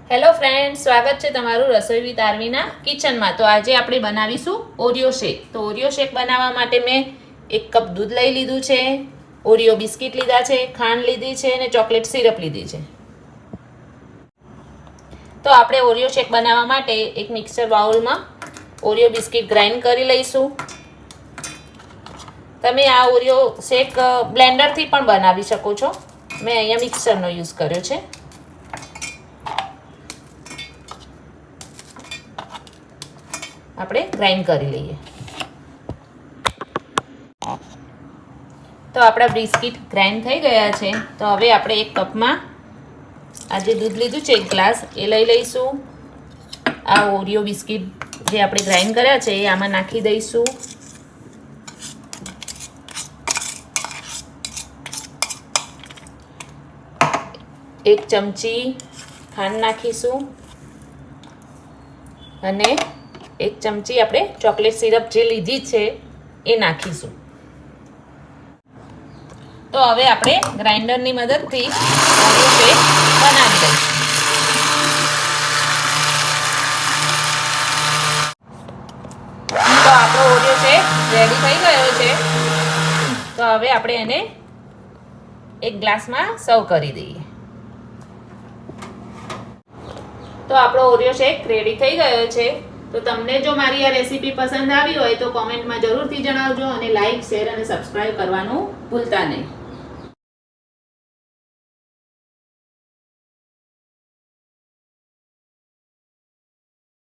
Hello friend, સ્વાગત છે તમારું રસોઈ વિથ આરવીના કિચનમાં। તો આજે આપણે બનાવીશું ઓરિયો શેક। તો ઓરિયો શેક બનાવવા માટે મેં 1 કપ દૂધ લઈ લીધું છે, ઓરિયો બિસ્કિટ લીધા છે, ખાંડ લીધી છે અને ચોકલેટ સિરપ લીધી છે। તો આપણે ઓરિયો શેક બનાવવા માટે એક મિક્સર બાઉલમાં ઓરિયો બિસ્કિટ ગ્રાઇન્ડ કરી લઈશું। તમે આ ઓરિયો શેક બ્લેન્ડરથી પણ બનાવી શકો છો, મેં અહીંયા મિક્સરનો યુઝ કર્યો છે। આપણે ગ્રાઇન્ડ કરી લઈએ। તો આપણા બિસ્કિટ ગ્રાઇન્ડ થઈ ગયા છે। તો હવે આપણે 1 કપમાં આ જે દૂધ લીધું છે 1 ગ્લાસ એ લઈ લઈશું। આ ઓરિયો બિસ્કિટ જે આપણે ગ્રાઇન્ડ કર્યા છે એ આમાં નાખી દઈશું। એક ચમચી ખાંડ નાખીશું અને 1 ચમચી આપણે ચોકલેટ સિરપ જે લીધી છે એ નાખીશું। તો હવે આપણે ગ્રાઇન્ડરની મદદથી ઓરિયો શેક બનાવી દઈશું। તો આપણો ઓરિયો શેક રેડી થઈ ગયો છે। તો હવે આપણે એને એક ગ્લાસમાં સર્વ કરી દઈએ। તો આપણો ઓરિયો શેક રેડી થઈ ગયો છે। તો તમને જો મારી આ રેસીપી પસંદ આવી હોય તો કોમેન્ટમાં જરૂરથી જણાવજો અને લાઈક, શેર અને સબસ્ક્રાઇબ કરવાનું ભૂલતા નહીં।